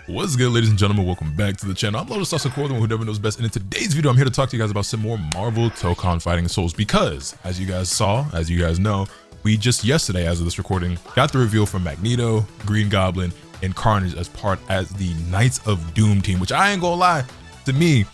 What's good, ladies and gentlemen? Welcome back to the channel. I'm Lotus Sauce, the one who never knows best, and in today's video I'm here to talk to you guys about some more Marvel Tokon Fighting Souls, because as you guys saw, as you guys know, we just yesterday, as of this recording, got the reveal from Magneto, Green Goblin, and Carnage as the Knights of Doom team, which I ain't gonna lie, to me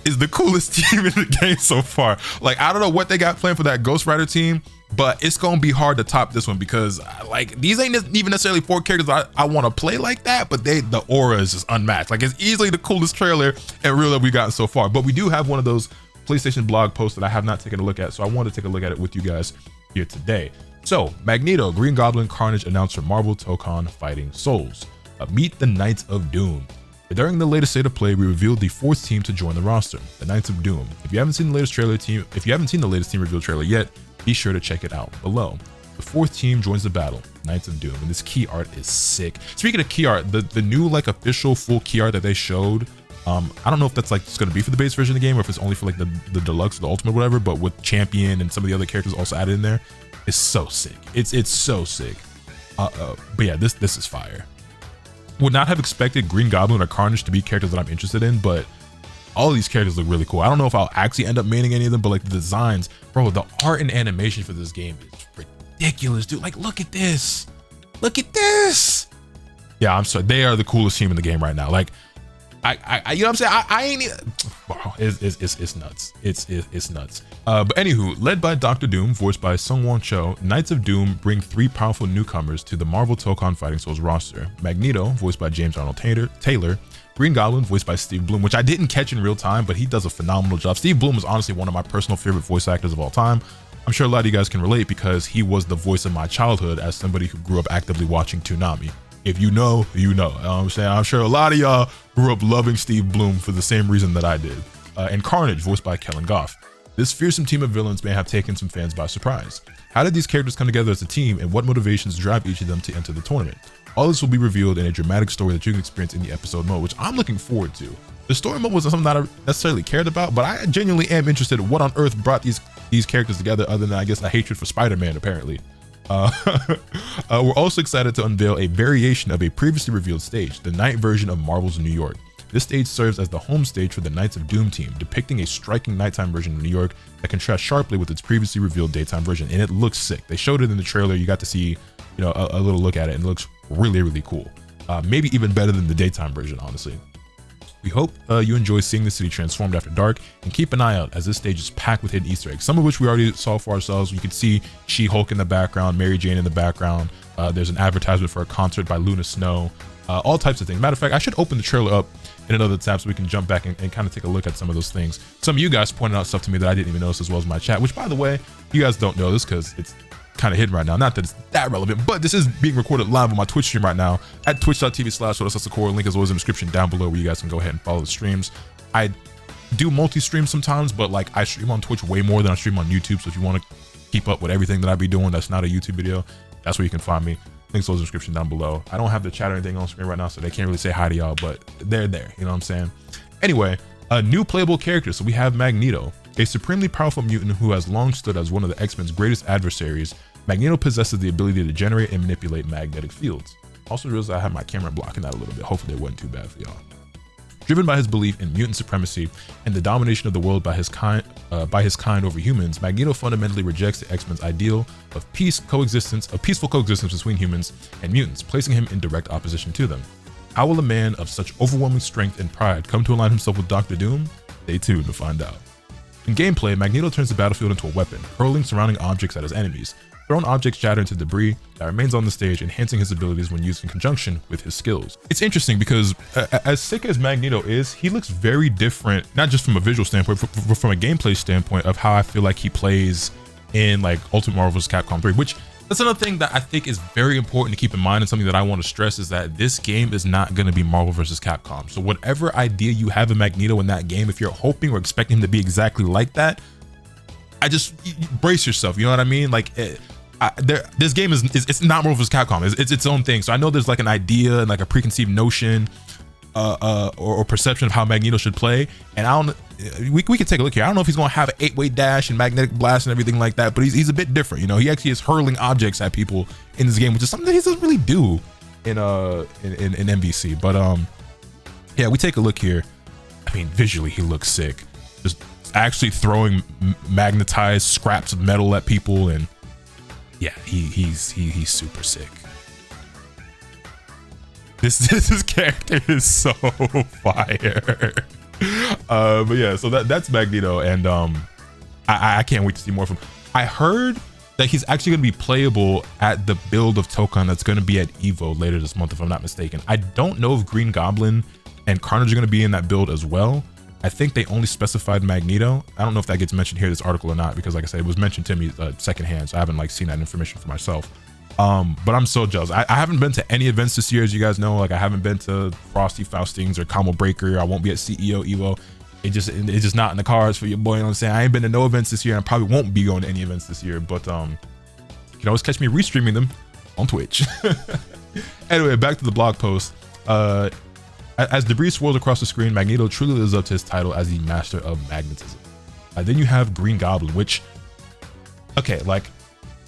is the coolest team in the game so far. Like, I don't know what they got planned for that Ghost Rider team, but it's gonna be hard to top this one, because like, these ain't even necessarily four characters I want to play like that, but the aura is just unmatched. Like, it's easily the coolest trailer and reel that we've gotten so far. But we do have one of those PlayStation blog posts that I have not taken a look at, so I want to take a look at it with you guys here today. So Magneto, Green Goblin, Carnage announced for Marvel Tokon Fighting Souls. Meet the Knights of Doom. During the latest state of play, we revealed the fourth team to join the roster, the Knights of Doom. If you haven't seen the latest team reveal trailer yet, be sure to check it out below. The fourth team joins the battle, Knights of Doom, and this key art is sick. Speaking of key art, the new like official full key art that they showed, I don't know if that's like just gonna be for the base version of the game or if it's only for like the deluxe, the ultimate, whatever. But with Champion and some of the other characters also added in there, it's so sick. It's so sick. But yeah, this is fire. Would not have expected Green Goblin or Carnage to be characters that I'm interested in, but all of these characters look really cool. I don't know if I'll actually end up maining any of them, but like the designs, bro, the art and animation for this game is ridiculous, dude. Like, look at this. Look at this. Yeah, I'm sorry. They are the coolest team in the game right now. Like, I you know what I'm saying? I ain't, bro, it's nuts. It's nuts. But anywho, led by Dr. Doom, voiced by Sungwon Cho, Knights of Doom bring three powerful newcomers to the Marvel Tokon Fighting Souls roster. Magneto, voiced by James Arnold Taylor, Green Goblin, voiced by Steve Blum, which I didn't catch in real time, but he does a phenomenal job. Steve Blum is honestly one of my personal favorite voice actors of all time. I'm sure a lot of you guys can relate because he was the voice of my childhood as somebody who grew up actively watching Toonami. If you know, you know. You know what I'm saying? I'm sure a lot of y'all grew up loving Steve Blum for the same reason that I did. And Carnage, voiced by Kellen Goff. This fearsome team of villains may have taken some fans by surprise. How did these characters come together as a team, and what motivations drive each of them to enter the tournament? All this will be revealed in a dramatic story that you can experience in the episode mode, which I'm looking forward to. The story mode wasn't something that I necessarily cared about, but I genuinely am interested in what on earth brought these characters together, other than, I guess, a hatred for Spider-Man, apparently. We're also excited to unveil a variation of a previously revealed stage, the night version of Marvel's New York. This stage serves as the home stage for the Knights of Doom team, depicting a striking nighttime version of New York that contrasts sharply with its previously revealed daytime version, and it looks sick. They showed it in the trailer. You got to see, you know, a little look at it, and it looks really, really cool. Maybe even better than the daytime version, honestly. We hope you enjoy seeing the city transformed after dark, and keep an eye out as this stage is packed with hidden Easter eggs, some of which we already saw for ourselves. You can see She-Hulk in the background, Mary Jane in the background. There's an advertisement for a concert by Luna Snow, all types of things. Matter of fact, I should open the trailer up in another tab so we can jump back and kind of take a look at some of those things. Some of you guys pointed out stuff to me that I didn't even notice, as well as my chat, which, by the way, you guys don't know this because it's kind of hidden right now. Not that it's that relevant, but this is being recorded live on my Twitch stream right now at twitch.tv/LotusSauceTheCore. Link is always in the description down below, where you guys can go ahead and follow the streams. I do multi-stream sometimes, but like, I stream on Twitch way more than I stream on YouTube. So if you want to keep up with everything that I be doing that's not a YouTube video, that's where you can find me. Links in the description down below. I don't have the chat or anything on screen right now, so they can't really say hi to y'all, but they're there. You know what I'm saying? Anyway, a new playable character. So we have Magneto, a supremely powerful mutant who has long stood as one of the X-Men's greatest adversaries. Magneto possesses the ability to generate and manipulate magnetic fields. Also realized I have my camera blocking that a little bit. Hopefully it wasn't too bad for y'all. Driven by his belief in mutant supremacy and the domination of the world by his kind over humans, Magneto fundamentally rejects the X-Men's ideal of peaceful coexistence between humans and mutants, placing him in direct opposition to them. How will a man of such overwhelming strength and pride come to align himself with Dr. Doom? Stay tuned to find out. In gameplay, Magneto turns the battlefield into a weapon, hurling surrounding objects at his enemies. Thrown objects shatter into debris that remains on the stage, enhancing his abilities when used in conjunction with his skills. It's interesting because as sick as Magneto is, he looks very different, not just from a visual standpoint, but from a gameplay standpoint of how I feel like he plays in like Ultimate Marvel vs. Capcom 3, which that's another thing that I think is very important to keep in mind, and something that I want to stress is that this game is not going to be Marvel vs. Capcom. So whatever idea you have of Magneto in that game, if you're hoping or expecting him to be exactly like that, brace yourself. You know what I mean? Like, this game it's not Marvel vs. Capcom. It's its own thing. So I know there's like an idea and like a preconceived notion or perception of how Magneto should play, and I don't. We can take a look here. I don't know if he's gonna have an 8-way dash and magnetic blast and everything like that, but he's a bit different. You know, he actually is hurling objects at people in this game, which is something that he doesn't really do in MVC. But Yeah, we take a look here. I mean, visually he looks sick. Just actually throwing magnetized scraps of metal at people, and yeah, he's super sick. This character is so fire. But yeah, so that's Magneto, and I can't wait to see more of him. I heard that he's actually going to be playable at the build of Tokon that's going to be at Evo later this month, if I'm not mistaken. I don't know if Green Goblin and Carnage are going to be in that build as well. I think they only specified Magneto. I don't know if that gets mentioned here in this article or not, because like I said, it was mentioned to me secondhand, so I haven't like seen that information for myself. But I'm so jealous. I haven't been to any events this year, as you guys know. Like I haven't been to Frosty Faustings or Combo Breaker. I won't be at CEO Evo. It's just not in the cards for your boy. You know what I'm saying? I ain't been to no events this year, and I probably won't be going to any events this year. But you can always catch me restreaming them on Twitch. Anyway, back to the blog post. As debris swirls across the screen, Magneto truly lives up to his title as the master of magnetism. Then you have Green Goblin, which, okay, like,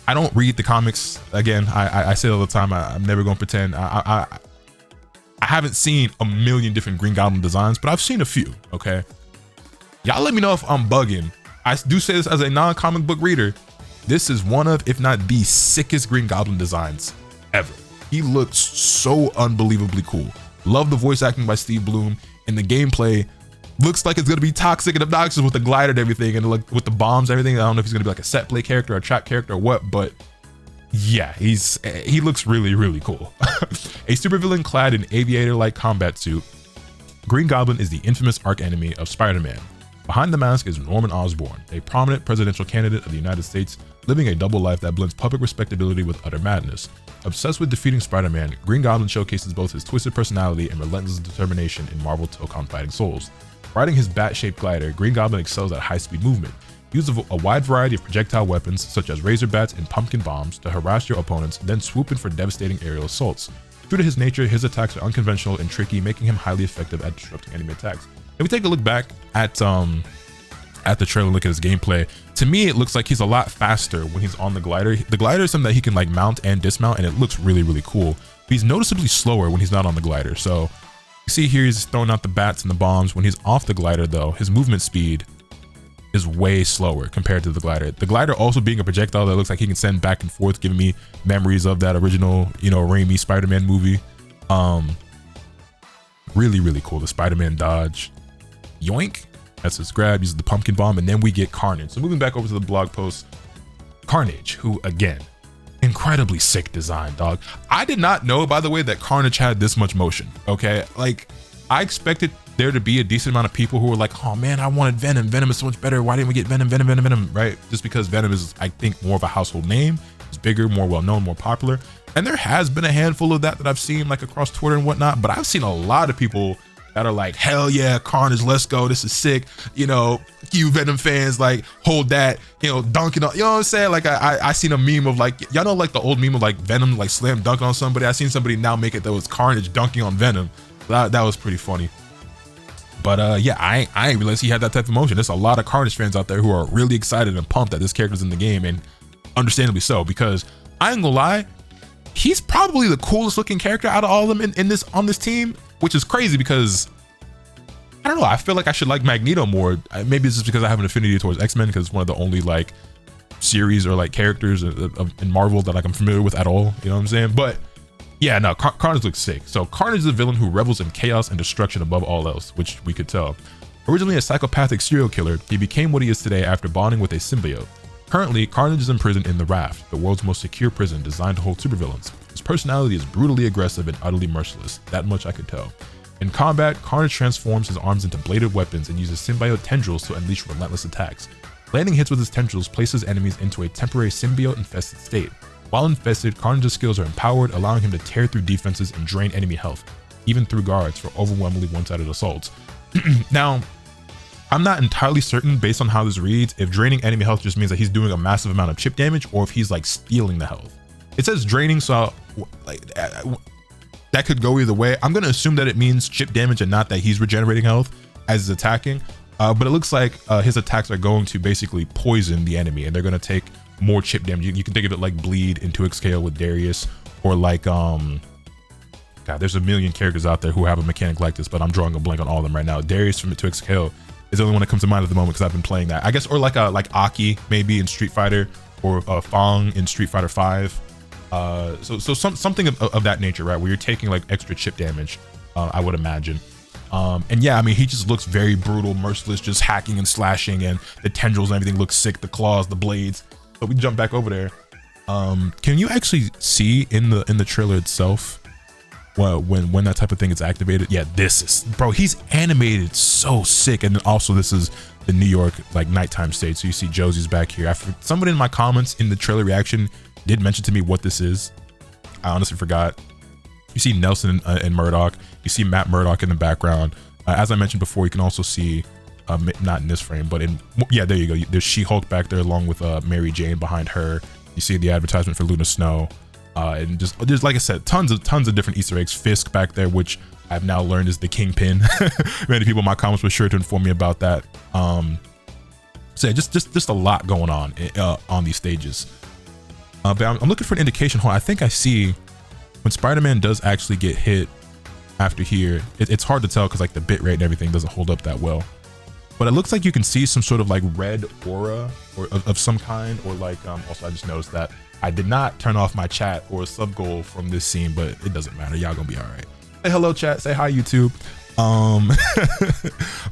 I don't read the comics. Again, I say it all the time. I'm never going to pretend. I haven't seen a million different Green Goblin designs, but I've seen a few, okay? Y'all let me know if I'm bugging. I do say this as a non-comic book reader. This is one of, if not the sickest Green Goblin designs ever. He looks so unbelievably cool. Love the voice acting by Steve Bloom, and the gameplay looks like it's gonna be toxic and obnoxious with the glider and everything, and like with the bombs and everything. I don't know if he's gonna be like a set play character or a trap character or what, but yeah, he looks really, really cool. A supervillain clad in aviator-like combat suit, Green Goblin is the infamous arch-enemy of Spider-Man. Behind the mask is Norman Osborn, a prominent presidential candidate of the United States, living a double life that blends public respectability with utter madness. Obsessed with defeating Spider-Man, Green Goblin showcases both his twisted personality and relentless determination in Marvel Tokon Fighting Souls. Riding his bat-shaped glider, Green Goblin excels at high-speed movement. He uses a wide variety of projectile weapons, such as razor bats and pumpkin bombs, to harass your opponents, then swoop in for devastating aerial assaults. True to his nature, his attacks are unconventional and tricky, making him highly effective at disrupting enemy attacks. If we take a look back at the trailer, look at his gameplay, to me it looks like he's a lot faster when he's on the glider. The glider is something that he can like mount and dismount, and it looks really, really cool. But he's noticeably slower when he's not on the glider. So you see here he's throwing out the bats and the bombs. When he's off the glider though, his movement speed is way slower compared to the glider. The glider also being a projectile that looks like he can send back and forth, giving me memories of that original, you know, Raimi Spider-Man movie. Really, really cool. The Spider-Man dodge. Yoink. That's his grab, uses the pumpkin bomb, and then we get Carnage. So moving back over to the blog post, Carnage, who again, incredibly sick design, dog. I did not know, by the way, that Carnage had this much motion, okay? Like, I expected there to be a decent amount of people who were like, oh man, I wanted Venom. Venom is so much better. Why didn't we get Venom, right? Just because Venom is, I think, more of a household name. It's bigger, more well-known, more popular. And there has been a handful of that I've seen like across Twitter and whatnot, but I've seen a lot of people that are like, hell yeah, Carnage, let's go, this is sick, you know, you Venom fans, like, hold that, you know, dunking on, you know what I'm saying? Like, I seen a meme of like, y'all know like the old meme of like Venom like slam dunking on somebody. I seen somebody now make it that was Carnage dunking on Venom. That was pretty funny. But yeah, I ain't realized he had that type of motion. There's a lot of Carnage fans out there who are really excited and pumped that this character's in the game, and understandably so, because I ain't gonna lie, he's probably the coolest looking character out of all of them on this team, which is crazy because I don't know, I feel like I should like Magneto more. Maybe it's just because I have an affinity towards X-Men, because it's one of the only like series or like characters in Marvel that like I'm familiar with at all, you know what I'm saying? But yeah, no, Carnage looks sick. So Carnage is a villain who revels in chaos and destruction above all else, which we could tell. Originally a psychopathic serial killer, he became what he is today after bonding with a symbiote. Currently, Carnage is imprisoned in the Raft, the world's most secure prison designed to hold supervillains. His personality is brutally aggressive and utterly merciless, that much I could tell. In combat, Carnage transforms his arms into bladed weapons and uses symbiote tendrils to unleash relentless attacks. Landing hits with his tendrils places enemies into a temporary symbiote-infested state. While infested, Carnage's skills are empowered, allowing him to tear through defenses and drain enemy health, even through guards, for overwhelmingly one-sided assaults. Now, I'm not entirely certain, based on how this reads, if draining enemy health just means that he's doing a massive amount of chip damage, or if he's like stealing the health. It says draining, so like that could go either way. I'm gonna assume that it means chip damage and not that he's regenerating health as he's attacking. But it looks like his attacks are going to basically poison the enemy, and they're gonna take more chip damage. You can think of it like Bleed into Exhale with Darius, or like God, there's a million characters out there who have a mechanic like this, but I'm drawing a blank on all of them right now. Darius from Twixt Hill is the only one that comes to mind at the moment because I've been playing that, I guess, or like Aki maybe in Street Fighter, or Fong in Street Fighter 5. So something of that nature, right? Where you're taking like extra chip damage, I would imagine. And yeah, I mean, he just looks very brutal, merciless, just hacking and slashing, and the tendrils and everything looks sick, the claws, the blades. But we jump back over there. Can you actually see in the trailer itself when that type of thing is activated? Yeah, this is, bro, he's animated so sick. And then also this is the New York like nighttime stage, so you see Josie's back here. After somebody in my comments in the trailer reaction did mention to me what this is, I honestly forgot. You see Nelson and Murdoch, you see Matt Murdock in the background. As I mentioned before, you can also see not in this frame, but in, yeah, there you go, there's She-Hulk back there along with Mary Jane behind her. You see the advertisement for Luna Snow, and just there's, like I said, tons of different Easter eggs. Fisk back there, which I've now learned is the Kingpin. Many people in my comments were sure to inform me about that. So yeah, just a lot going on these stages. But I'm looking for an indication. Hold on, I think I see when Spider-Man does actually get hit after here. It's hard to tell because like the bit rate and everything doesn't hold up that well. But it looks like you can see some sort of like red aura or of some kind, or like also I just noticed that I did not turn off my chat or sub goal from this scene, but it doesn't matter. Y'all gonna be all right. Say hello, chat. Say hi, YouTube.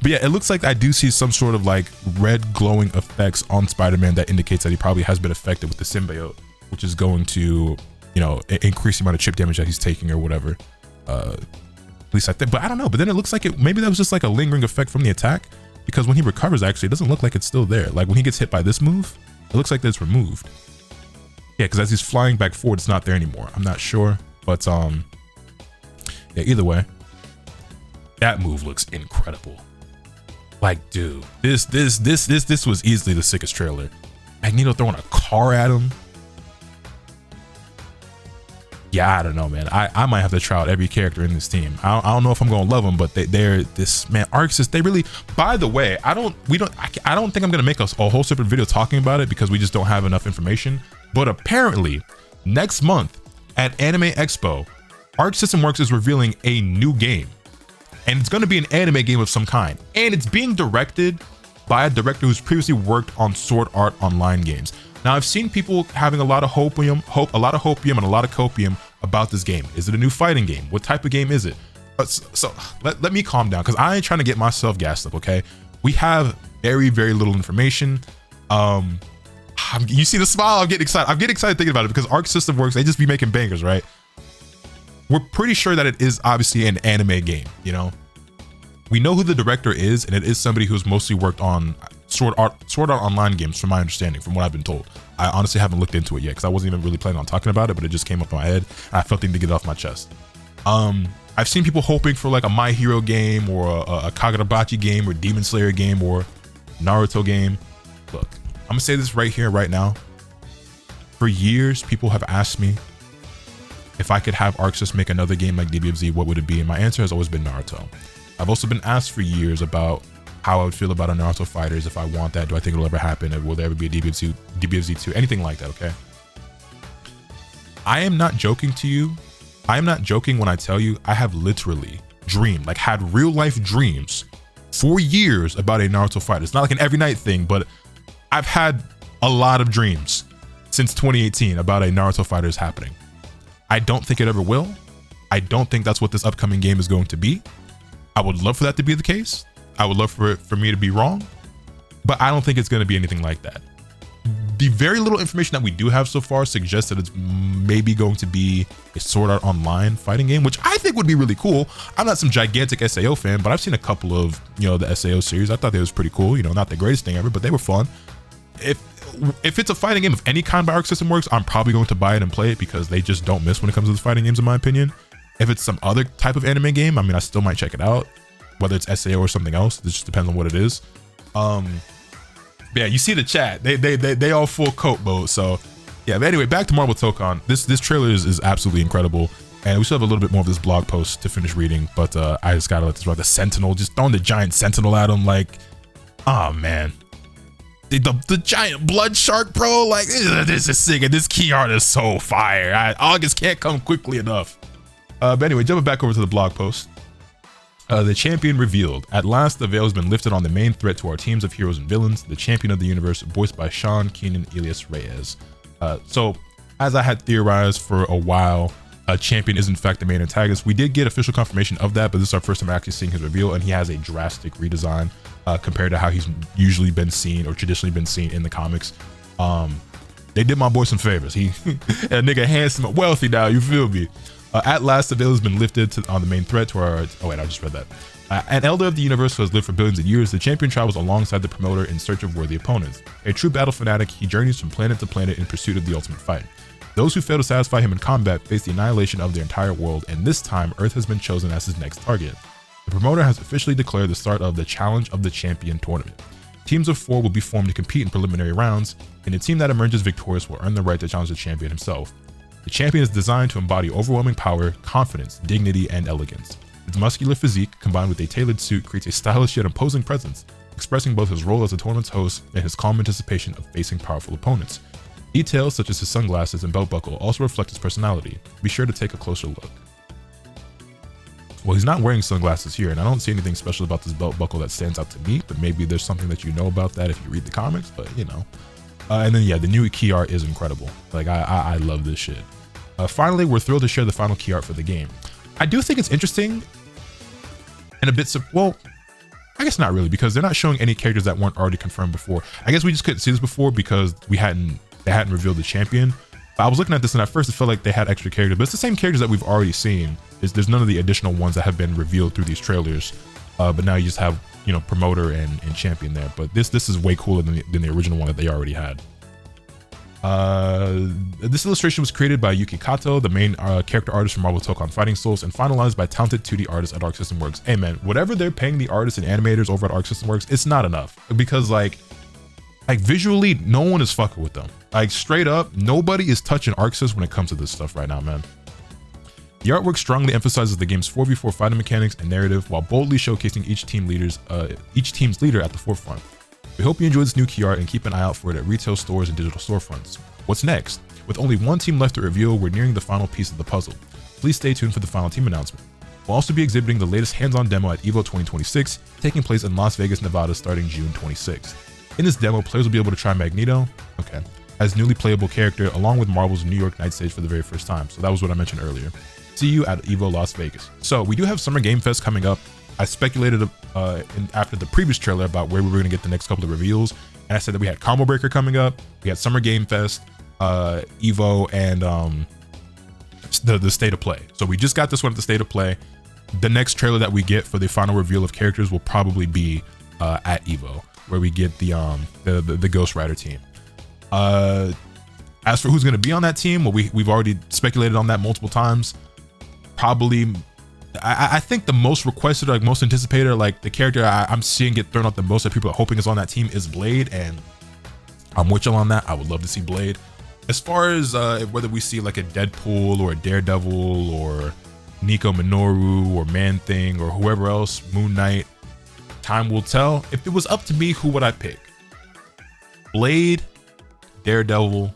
But yeah, it looks like I do see some sort of like red glowing effects on Spider-Man that indicates that he probably has been affected with the symbiote, which is going to, you know, increase the amount of chip damage that he's taking or whatever. At least I think, but I don't know. But then it looks like maybe that was just like a lingering effect from the attack, because when he recovers, actually, it doesn't look like it's still there. Like when he gets hit by this move, it looks like it's removed. Yeah, because as he's flying back forward, it's not there anymore. I'm not sure, but yeah, either way, that move looks incredible. Like, dude, this was easily the sickest trailer. Magneto throwing a car at him. Yeah, I don't know, man. I might have to try out every character in this team. I don't know if I'm gonna love them, but they're this, man, Arxis, they really, by the way, I don't think I'm gonna make a whole separate video talking about it because we just don't have enough information. But apparently next month at Anime Expo, Arc System Works is revealing a new game, and it's going to be an anime game of some kind, and it's being directed by a director who's previously worked on Sword Art Online games. Now, I've seen people having a lot of hopium and a lot of copium about this game. Is it a new fighting game? What type of game is it? So let me calm down, because I ain't trying to get myself gassed up, okay? We have very, very little information. You see the smile? I'm getting excited. I'm getting excited thinking about it, because Arc System Works, they just be making bangers, right? We're pretty sure that it is obviously an anime game, you know? We know who the director is, and it is somebody who's mostly worked on Sword Art Online games, from my understanding, from what I've been told. I honestly haven't looked into it yet, because I wasn't even really planning on talking about it, but it just came up in my head, and I felt the need to get it off my chest. I've seen people hoping for like a My Hero game, or a Kagurabachi game, or Demon Slayer game, or Naruto game. Look, I'm gonna say this right here, right now. For years, people have asked me if I could have ArcSys make another game like DBFZ, what would it be? And my answer has always been Naruto. I've also been asked for years about how I would feel about a Naruto Fighters, if I want that, do I think it'll ever happen, and will there ever be a DBFZ 2, anything like that, okay? I am not joking to you. I am not joking when I tell you I have literally dreamed, like had real life dreams for years about a Naruto Fighter. It's not like an every night thing, but I've had a lot of dreams since 2018 about a Naruto Fighters happening. I don't think it ever will. I don't think that's what this upcoming game is going to be. I would love for that to be the case. I would love for me to be wrong, but I don't think it's going to be anything like that. The very little information that we do have so far suggests that it's maybe going to be a Sword Art Online fighting game, which I think would be really cool. I'm not some gigantic SAO fan, but I've seen a couple of, you know, the SAO series. I thought they was pretty cool. You know, not the greatest thing ever, but they were fun. If it's a fighting game of any kind by Arc System Works, I'm probably going to buy it and play it, because they just don't miss when it comes to the fighting games, in my opinion. If it's some other type of anime game, I mean, I still might check it out, whether it's SAO or something else. It just depends on what it is. Yeah, you see the chat. They all full coat mode. So yeah, but anyway, back to Marvel Tokon. This trailer is absolutely incredible, and we still have a little bit more of this blog post to finish reading, but I just gotta let this run. The Sentinel, just throwing the giant Sentinel at him, like, oh man. The giant blood shark, bro, like, this is sick, and this key art is so fire. August can't come quickly enough. But anyway, jumping back over to the blog post. The champion revealed. At last, the veil has been lifted on the main threat to our teams of heroes and villains, the champion of the universe, voiced by Sean Keenan Elias Reyes. So, as I had theorized for a while, champion is in fact the main antagonist. We did get official confirmation of that, but this is our first time actually seeing his reveal, and he has a drastic redesign compared to how he's usually been seen or traditionally been seen in the comics. They did my boy some favors. He a nigga handsome and wealthy now, you feel me? At last, the veil has been lifted on the main threat to our... Oh wait, I just read that. An elder of the universe who has lived for billions of years, the champion travels alongside the promoter in search of worthy opponents. A true battle fanatic, he journeys from planet to planet in pursuit of the ultimate fight. Those who fail to satisfy him in combat face the annihilation of their entire world, and this time, Earth has been chosen as his next target. The promoter has officially declared the start of the Challenge of the Champion tournament. Teams of 4 will be formed to compete in preliminary rounds, and the team that emerges victorious will earn the right to challenge the champion himself. The champion is designed to embody overwhelming power, confidence, dignity, and elegance. Its muscular physique, combined with a tailored suit, creates a stylish yet imposing presence, expressing both his role as the tournament's host and his calm anticipation of facing powerful opponents. Details such as his sunglasses and belt buckle also reflect his personality. Be sure to take a closer look. Well, he's not wearing sunglasses here, and I don't see anything special about this belt buckle that stands out to me, but maybe there's something that you know about that if you read the comics, but you know. And then yeah, the new key art is incredible. Like I love this shit. Finally, we're thrilled to share the final key art for the game. I do think it's interesting and a bit, well, I guess not really, because they're not showing any characters that weren't already confirmed before. I guess we just couldn't see this before because they hadn't revealed the champion. But I was looking at this and at first it felt like they had extra characters, but it's the same characters that we've already seen. There's none of the additional ones that have been revealed through these trailers. But now you just have, you know, promoter and champion there. But this is way cooler than the original one that they already had. This illustration was created by Yuki Kato, the main character artist from Marvel Tokon Fighting Souls, and finalized by talented 2D artists at Arc System Works. Hey man, whatever they're paying the artists and animators over at Arc System Works, it's not enough, because like visually, no one is fucking with them. Like straight up, nobody is touching Arc Sys when it comes to this stuff right now, man. The artwork strongly emphasizes the game's 4v4 fighting mechanics and narrative, while boldly showcasing each team's leader at the forefront. We hope you enjoy this new key art and keep an eye out for it at retail stores and digital storefronts. What's next? With only one team left to reveal, we're nearing the final piece of the puzzle. Please stay tuned for the final team announcement. We'll also be exhibiting the latest hands-on demo at EVO 2026, taking place in Las Vegas, Nevada starting June 26th. In this demo, players will be able to try Magneto, as newly playable character, along with Marvel's New York Night stage for the very first time. So that was what I mentioned earlier. See you at EVO Las Vegas. So we do have Summer Game Fest coming up. I speculated after the previous trailer about where we were going to get the next couple of reveals, and I said that we had Combo Breaker coming up, we had Summer Game Fest, EVO, and the State of Play. So we just got this one at the State of Play. The next trailer that we get for the final reveal of characters will probably be at EVO, where we get the Ghost Rider team. As for who's going to be on that team, well, we've already speculated on that multiple times. Probably, I think the most requested, like most anticipated, like the character I'm seeing get thrown out the most that people are hoping is on that team is Blade, and I'm with y'all on that. I would love to see Blade. As far as whether we see like a Deadpool or a Daredevil or Nico Minoru or Man-Thing or whoever else, Moon Knight, time will tell. If it was up to me, who would I pick? Blade, Daredevil.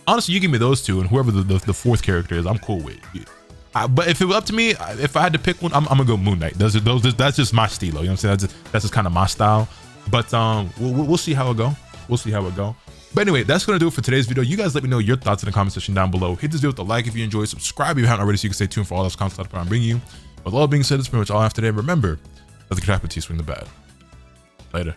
Honestly, you give me those two, and whoever the fourth character is, I'm cool with. But if it was up to me, if I had to pick one, I'm gonna go Moon Knight. That's just my stilo. You know what I'm saying? That's just kind of my style. But we'll see how it go. We'll see how it go. But anyway, that's gonna do it for today's video. You guys let me know your thoughts in the comment section down below. Hit this video with a like if you enjoyed. Subscribe if you haven't already, so you can stay tuned for all this content I'm bringing you. With all that being said, that's pretty much all I have today. Remember, let the good happen to you swing the bat. Later.